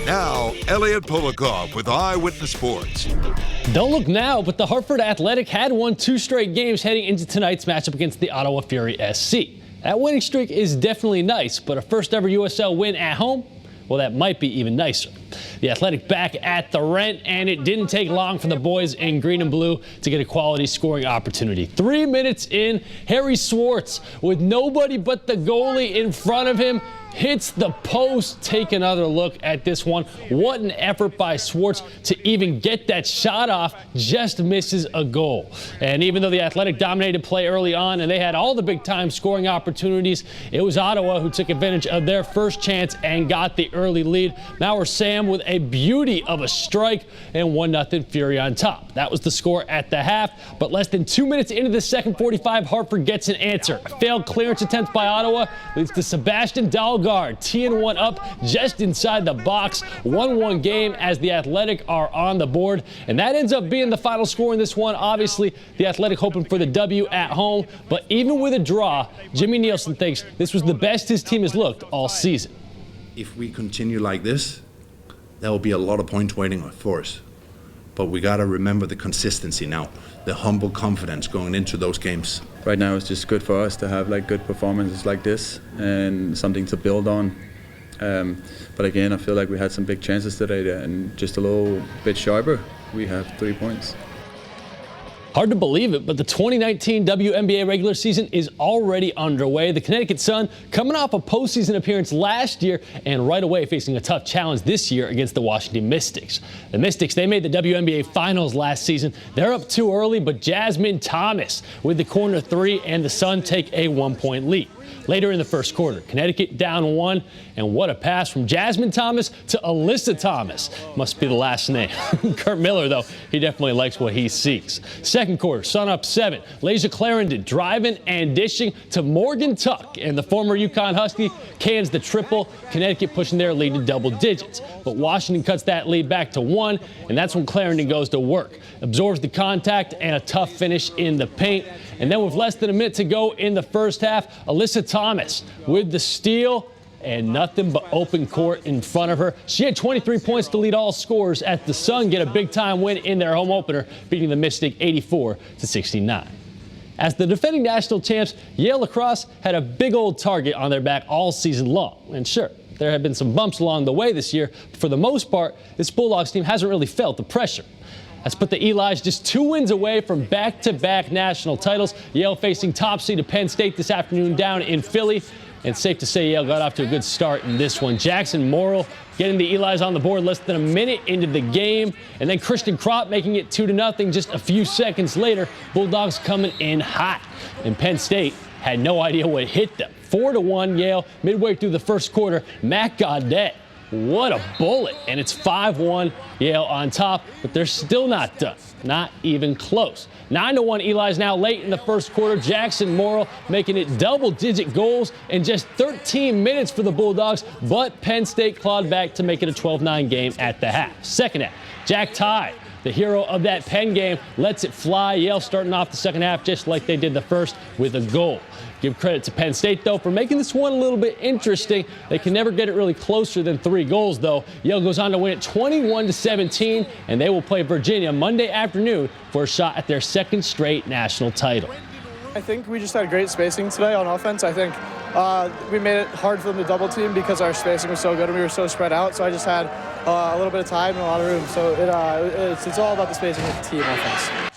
Now, Elliot Polikov with Eyewitness Sports. Don't look now, but the Hartford Athletic had won 2 straight games heading into tonight's matchup against the Ottawa Fury SC. That winning streak is definitely nice, but a first ever USL win at home, well, that might be even nicer. The Athletic back at the rent, and it didn't take long for the boys in green and blue to get a quality scoring opportunity. 3 minutes in, Harry Swartz, with nobody but the goalie in front of him, hits the post. Take another look at this one. What an effort by Swartz to even get that shot off, just misses a goal. And even though the Athletic dominated play early on and they had all the big time scoring opportunities, it was Ottawa who took advantage of their first chance and got the early lead. Maurer Sam with a beauty of a strike, and 1-0 Fury on top. That was the score at the half, but less than 2 minutes into the second 45, Hartford gets an answer. A failed clearance attempt by Ottawa leads to Sebastian Dalgard teeing one up just inside the box. 1-1 game as the Athletic are on the board, and that ends up being the final score in this one. Obviously, the Athletic hoping for the W at home, but even with a draw, Jimmy Nielsen thinks this was the best his team has looked all season. If we continue like this, there will be a lot of points waiting for us. But we got to remember the consistency now, the humble confidence going into those games. Right now it's just good for us to have like good performances like this and something to build on. But again, I feel like we had some big chances today and just a little bit sharper, we have 3 points. Hard to believe it, but the 2019 WNBA regular season is already underway. The Connecticut Sun coming off a postseason appearance last year and right away facing a tough challenge this year against the Washington Mystics. The Mystics, they made the WNBA Finals last season. They're up too early, but Jasmine Thomas with the corner 3, and the Sun take a 1-point lead. Later in the first quarter, Connecticut down 1, and what a pass from Jasmine Thomas to Alyssa Thomas. Must be the last name. Kurt Miller, though, he definitely likes what he sees. Second quarter, Sun up 7. Lasia Clarendon driving and dishing to Morgan Tuck, and the former UConn Husky cans the triple. Connecticut pushing their lead to double digits. But Washington cuts that lead back to 1, and that's when Clarendon goes to work. Absorbs the contact and a tough finish in the paint. And then with less than a minute to go in the first half, Alyssa Thomas with the steal and nothing but open court in front of her. She had 23 points to lead all scorers as the Sun get a big-time win in their home opener, beating the Mystic 84-69. As the defending national champs, Yale lacrosse had a big old target on their back all season long. And sure, there have been some bumps along the way this year, but for the most part, this Bulldogs team hasn't really felt the pressure. That's put the Eli's just 2 wins away from back-to-back national titles. Yale facing top seed Penn State this afternoon down in Philly. And safe to say Yale got off to a good start in this one. Jackson Morrill getting the Eli's on the board less than a minute into the game. And then Christian Kropp making it 2-0 just a few seconds later. Bulldogs coming in hot. And Penn State had no idea what hit them. 4-1 Yale midway through the first quarter. Matt Gaudet. What a bullet, and it's 5-1 Yale on top, but they're still not done, not even close. 9-1 Eli's now late in the first quarter. Jackson Morrill making it double-digit goals in just 13 minutes for the Bulldogs, but Penn State clawed back to make it a 12-9 game at the half. Second half, Jack Tye, the hero of that Penn game, lets it fly. Yale starting off the second half just like they did the first with a goal. Give credit to Penn State, though, for making this one a little bit interesting. They can never get it really closer than 3 goals, though. Yale goes on to win it 21-17, and they will play Virginia Monday afternoon for a shot at their second straight national title. I think we just had great spacing today on offense. I think we made it hard for them to double team because our spacing was so good and we were so spread out. So I just had a little bit of time and a lot of room. So it's all about the spacing with the team offense.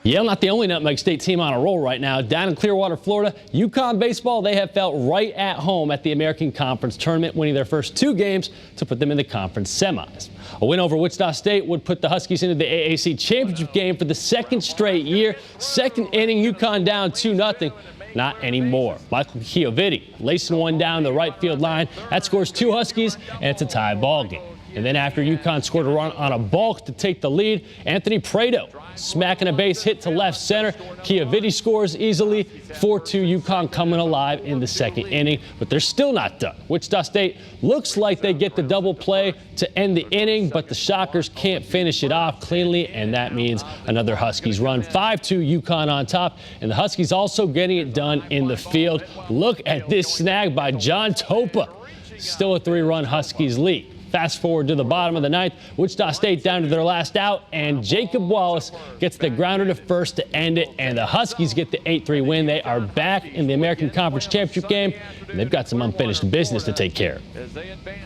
Yale not the only Nutmeg State team on a roll right now. Down in Clearwater, Florida, UConn baseball, they have felt right at home at the American Conference Tournament, winning their first 2 games to put them in the conference semis. A win over Wichita State would put the Huskies into the AAC championship game for the 2nd straight year. Second inning, UConn down 2-0. Not anymore. Michael Chioviti lacing one down the right field line. That scores 2 Huskies, and it's a tie ball game. And then after UConn scored a run on a balk to take the lead, Anthony Prado smacking a base hit to left center. Chioviti scores easily. 4-2 UConn coming alive in the second inning, but they're still not done. Wichita State looks like they get the double play to end the inning, but the Shockers can't finish it off cleanly, and that means another Huskies run. 5-2 UConn on top, and the Huskies also getting it done in the field. Look at this snag by John Topa. Still a 3-run Huskies lead. Fast forward to the bottom of the ninth, Wichita State down to their last out, and Jacob Wallace gets the grounder to first to end it, and the Huskies get the 8-3 win. They are back in the American Conference Championship game, and they've got some unfinished business to take care of.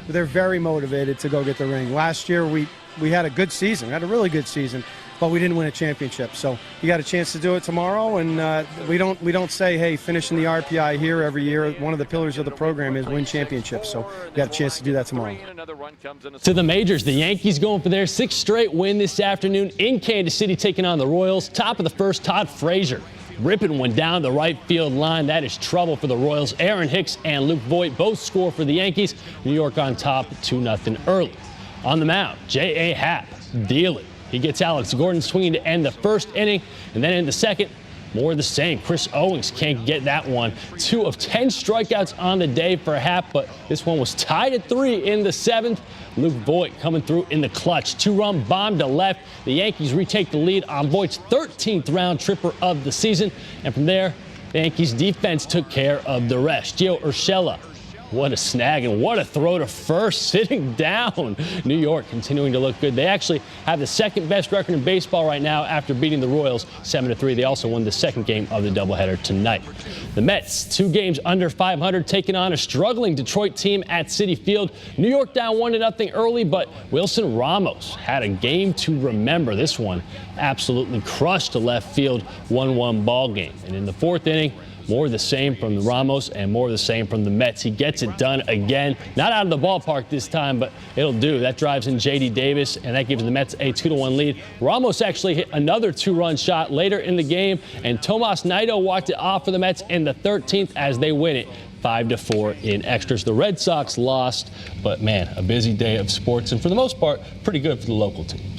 They're very motivated to go get the ring. Last year we had a good season, we had a really good season, but we didn't win a championship. So you got a chance to do it tomorrow, and we don't say, hey, finishing the RPI here every year. One of the pillars of the program is win championships. So you got a chance to do that tomorrow. To the majors, the Yankees going for their 6th straight win this afternoon in Kansas City, taking on the Royals. Top of the first, Todd Frazier ripping one down the right field line. That is trouble for the Royals. Aaron Hicks and Luke Voigt both score for the Yankees. New York on top 2-0 early. On the mound, J.A. Happ dealing. He gets Alex Gordon swinging to end the first inning, and then in the second, more of the same. Chris Owings can't get that one. 2 of 10 strikeouts on the day for Happ, but this one was tied at 3 in the 7th. Luke Voigt coming through in the clutch. 2-run bomb to left. The Yankees retake the lead on Voigt's 13th round tripper of the season, and from there, the Yankees defense took care of the rest. Gio Urshela, what a snag and what a throw to first, sitting down. New York continuing to look good. They actually have the 2nd best record in baseball right now after beating the Royals 7-3. They also won the 2nd game of the doubleheader tonight. The Mets, 2 games under 500, taking on a struggling Detroit team at Citi Field. New York down 1-0 early, but Wilson Ramos had a game to remember. This one absolutely crushed the left field 1-1 ball game. And in the 4th inning, more of the same from the Ramos and more of the same from the Mets. He gets it done again. Not out of the ballpark this time, but it'll do. That drives in J.D. Davis, and that gives the Mets a 2-1 lead. Ramos actually hit another 2-run shot later in the game, and Tomas Nido walked it off for the Mets in the 13th as they win it 5-4 in extras. The Red Sox lost, but man, a busy day of sports, and for the most part, pretty good for the local teams.